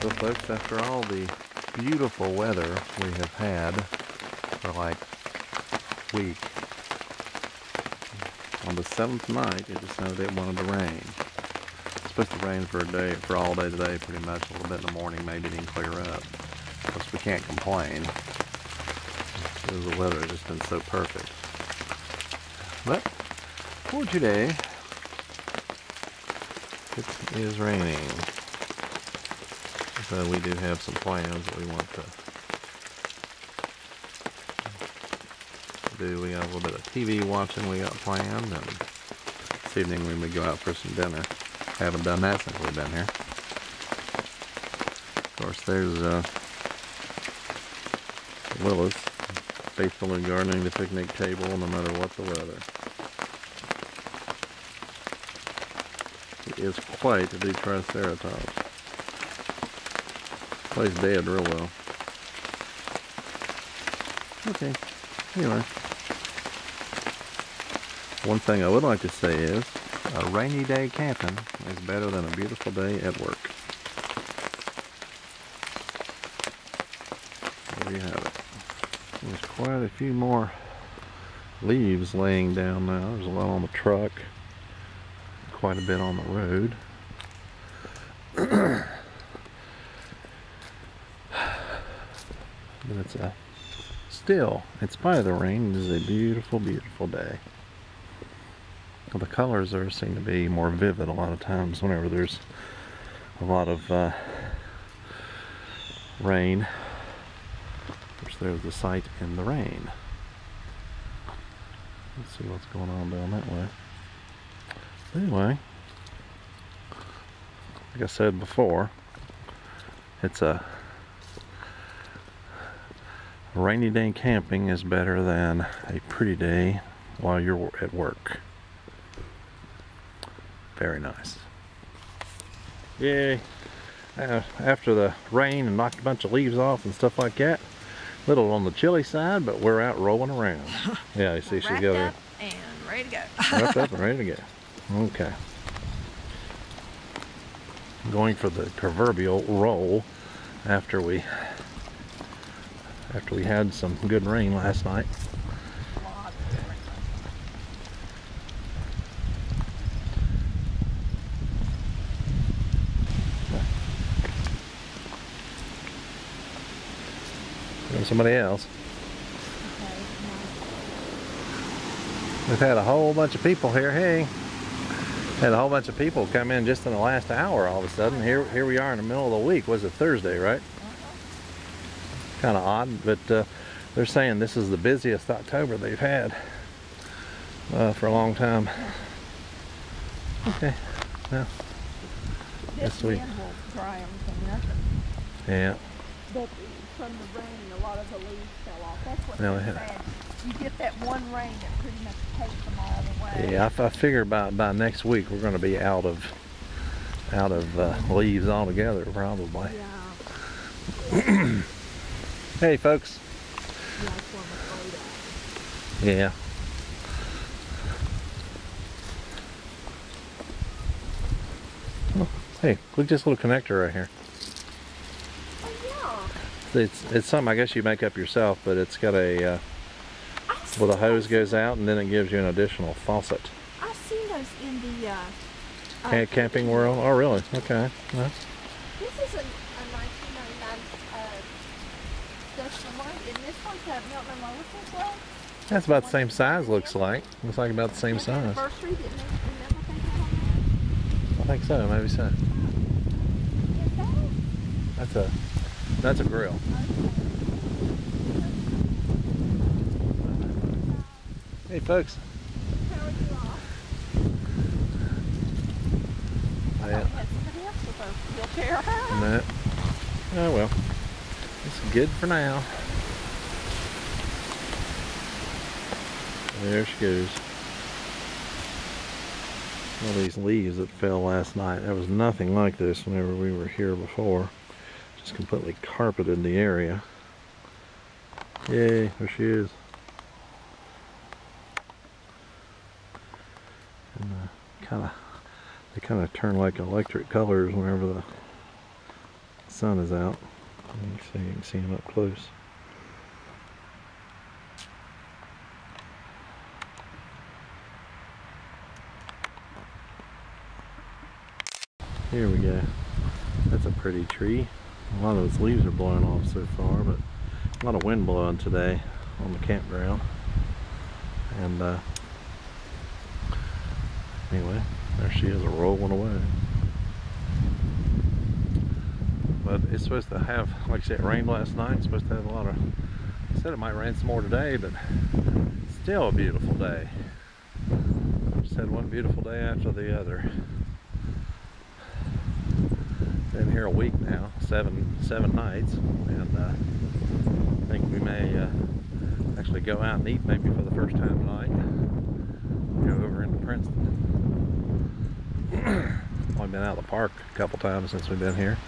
So folks, after all the beautiful weather we have had for like a week, on the 7th night it decided it wanted to rain. It's supposed to rain for all day today pretty much, a little bit in the morning, maybe it can clear up. Of course we can't complain because the weather has just been so perfect. But for today, it is raining. So we do have some plans that we want to do. We got a little bit of TV watching we got planned, and this evening we may go out for some dinner. Haven't done that since we've been here. Of course, there's Willis, faithfully gardening the picnic table no matter what the weather. It is quite the Triceratops. Plays dead real well. Okay, anyway. One thing I would like to say is, a rainy day camping is better than a beautiful day at work. There you have it. There's quite a few more leaves laying down now. There's a lot on the truck. Quite a bit on the road. But it's still, in spite of the rain, it is a beautiful, beautiful day. Well, the colors seem to be more vivid a lot of times whenever there's a lot of rain. Of course, there's the sight in the rain. Let's see what's going on down that way. Anyway, like I said before, it's a rainy day camping is better than a pretty day while you're at work. Very nice. Yay. After the rain and knocked a bunch of leaves off and stuff like that, a little on the chilly side, but we're out rolling around. Yeah, you see she's got her and ready to go. wrapped up and ready to go. Okay. Going for the proverbial roll after we had some good rain last night. And somebody else. We've had a whole bunch of people here. Hey, had a whole bunch of people come in just in the last hour. All of a sudden, here we are in the middle of the week. Was it Thursday, right? Kind of odd, but they're saying this is the busiest October they've had for a long time. Okay, well, This wind will dry everything up. Yeah. But from the rain, a lot of the leaves fell off. That's what's Well, so sad. You get that one rain that pretty much takes them all away. Yeah, I figure by next week we're going to be out of leaves altogether, probably. Yeah. Hey, folks. Yeah, that's what I'm afraid of. Yeah. Oh, hey, look at this little connector right here. Oh, yeah. It's something I guess you make up yourself, but it's got a well, the hose goes out and then it gives you an additional faucet. I've seen those in the Camping World. Oh, really? Okay. Well, This is a 1999 special one, and this one's got Milton Moses well. that's about the same size. Looks like about the same size. Anniversary, didn't remember they had on I think so. Maybe so. that? That's a grill. Hey, folks. How are you all? I Yeah. had somebody else with a wheelchair. No. Oh well. It's good for now. There she goes. All these leaves that fell last night. There was nothing like this whenever we were here before. Just completely carpeted the area. Yay, there she is. And they kind of turn like electric colors whenever the sun is out. You can see him up close. Here we go. That's a pretty tree. A lot of those leaves are blowing off so far, but a lot of wind blowing today on the campground. And anyway, there she is rolling away. But it's supposed to have, like I said, it rained last night. It's supposed to have a lot of, I said it might rain some more today, but still a beautiful day. Just had one beautiful day after the other. Been here a week now, seven nights, and I think we may actually go out and eat maybe for the first time tonight. Go over into Princeton. Only been out of the park a couple times since we've been here.